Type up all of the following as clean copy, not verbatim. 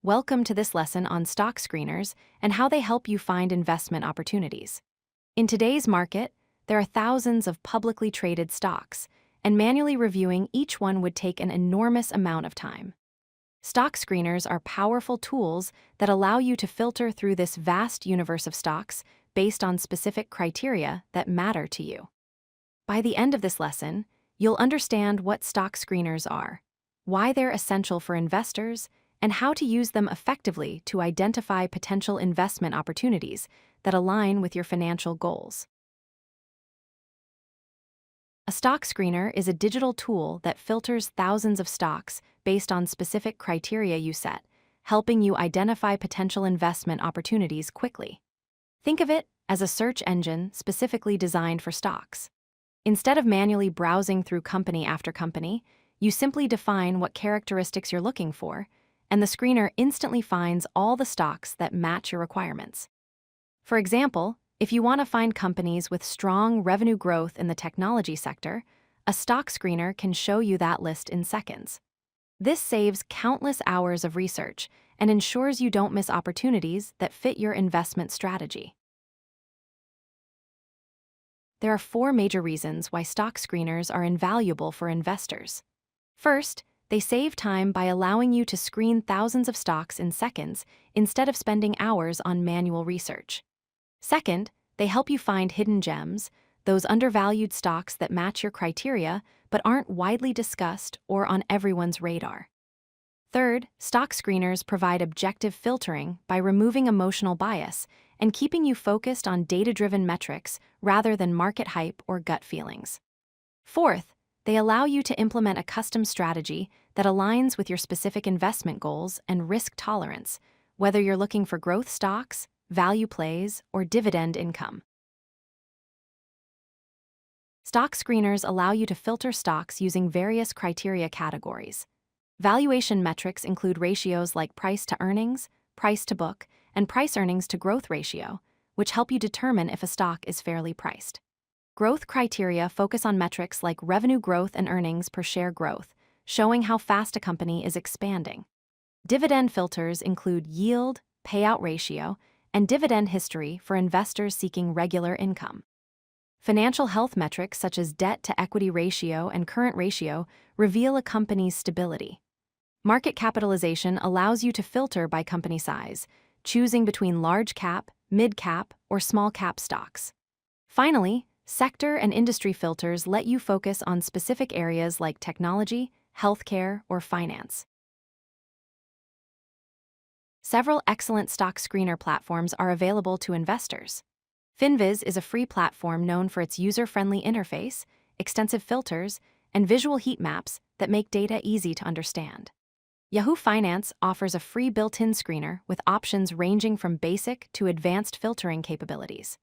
Welcome to this lesson on stock screeners and how they help you find investment opportunities. In today's market, there are thousands of publicly traded stocks, and manually reviewing each one would take an enormous amount of time. Stock screeners are powerful tools that allow you to filter through this vast universe of stocks based on specific criteria that matter to you. By the end of this lesson, you'll understand what stock screeners are, why they're essential for investors, and how to use them effectively to identify potential investment opportunities that align with your financial goals. A stock screener is a digital tool that filters thousands of stocks based on specific criteria you set, helping you identify potential investment opportunities quickly. Think of it as a search engine specifically designed for stocks. Instead of manually browsing through company after company, you simply define what characteristics you're looking for, and the screener instantly finds all the stocks that match your requirements. For example, if you want to find companies with strong revenue growth in the technology sector, a stock screener can show you that list in seconds. This saves countless hours of research and ensures you don't miss opportunities that fit your investment strategy. There are 4 major reasons why stock screeners are invaluable for investors. First, they save time by allowing you to screen thousands of stocks in seconds instead of spending hours on manual research. Second, they help you find hidden gems, those undervalued stocks that match your criteria but aren't widely discussed or on everyone's radar. Third, stock screeners provide objective filtering by removing emotional bias and keeping you focused on data-driven metrics rather than market hype or gut feelings. Fourth, they allow you to implement a custom strategy that aligns with your specific investment goals and risk tolerance, whether you're looking for growth stocks, value plays, or dividend income. Stock screeners allow you to filter stocks using various criteria categories. Valuation metrics include ratios like price to earnings, price to book, and price earnings to growth ratio, which help you determine if a stock is fairly priced. Growth criteria focus on metrics like revenue growth and earnings per share growth, showing how fast a company is expanding. Dividend filters include yield, payout ratio, and dividend history for investors seeking regular income. Financial health metrics such as debt-to-equity ratio and current ratio reveal a company's stability. Market capitalization allows you to filter by company size, choosing between large cap, mid cap, or small cap stocks. Finally, sector and industry filters let you focus on specific areas like technology, healthcare, or finance. Several excellent stock screener platforms are available to investors. Finviz is a free platform known for its user-friendly interface, extensive filters, and visual heat maps that make data easy to understand. Yahoo Finance offers a free built-in screener with options ranging from basic to advanced filtering capabilities.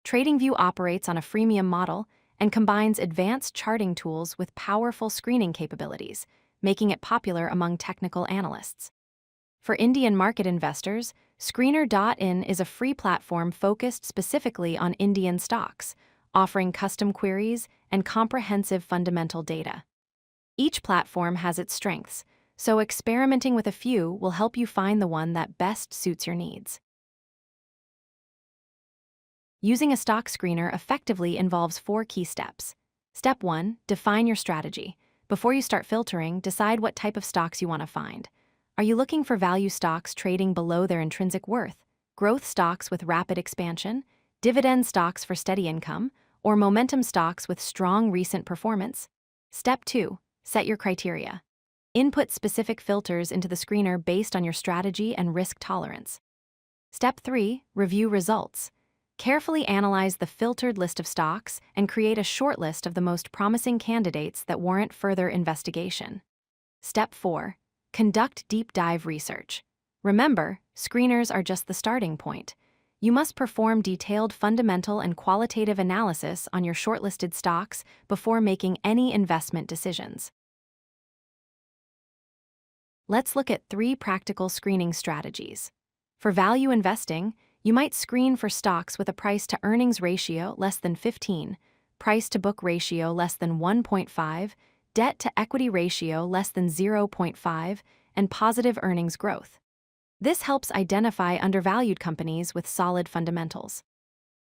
TradingView operates on a freemium model and combines advanced charting tools with powerful screening capabilities, making it popular among technical analysts. For Indian market investors, Screener.in is a free platform focused specifically on Indian stocks, offering custom queries and comprehensive fundamental data. Each platform has its strengths, so experimenting with a few will help you find the one that best suits your needs. Using a stock screener effectively involves 4 key steps. Step 1, define your strategy. Before you start filtering, decide what type of stocks you want to find. Are you looking for value stocks trading below their intrinsic worth, growth stocks with rapid expansion, dividend stocks for steady income, or momentum stocks with strong recent performance? Step 2, set your criteria. Input specific filters into the screener based on your strategy and risk tolerance. Step 3, review results. Carefully analyze the filtered list of stocks and create a short list of the most promising candidates that warrant further investigation. Step 4, conduct deep dive research. Remember, screeners are just the starting point. You must perform detailed fundamental and qualitative analysis on your shortlisted stocks before making any investment decisions. Let's look at 3 practical screening strategies. For value investing, you might screen for stocks with a price-to-earnings ratio less than 15, price-to-book ratio less than 1.5, debt-to-equity ratio less than 0.5, and positive earnings growth. This helps identify undervalued companies with solid fundamentals.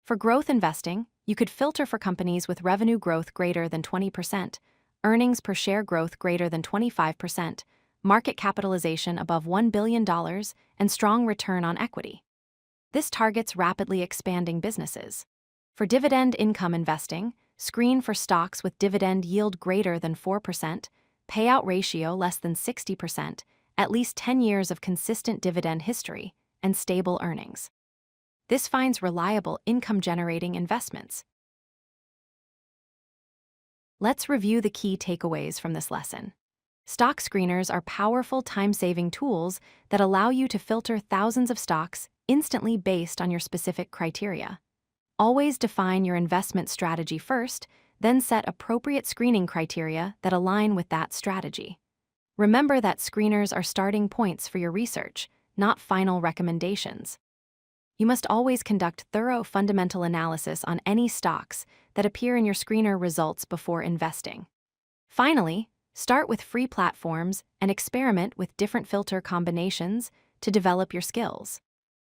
For growth investing, you could filter for companies with revenue growth greater than 20%, earnings per share growth greater than 25%, market capitalization above $1 billion, and strong return on equity. This targets rapidly expanding businesses. For dividend income investing, screen for stocks with dividend yield greater than 4%, payout ratio less than 60%, at least 10 years of consistent dividend history, and stable earnings. This finds reliable income-generating investments. Let's review the key takeaways from this lesson. Stock screeners are powerful time-saving tools that allow you to filter thousands of stocks instantly based on your specific criteria. Always define your investment strategy first, then set appropriate screening criteria that align with that strategy. Remember that screeners are starting points for your research, not final recommendations. You must always conduct thorough fundamental analysis on any stocks that appear in your screener results before investing. Finally, start with free platforms and experiment with different filter combinations to develop your skills.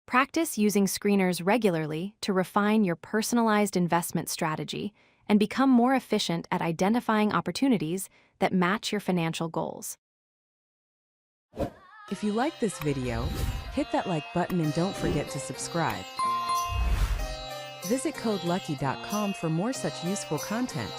Practice using screeners regularly to refine your personalized investment strategy and become more efficient at identifying opportunities that match your financial goals. If you like this video, hit that like button and don't forget to subscribe. Visit codelucky.com for more such useful content.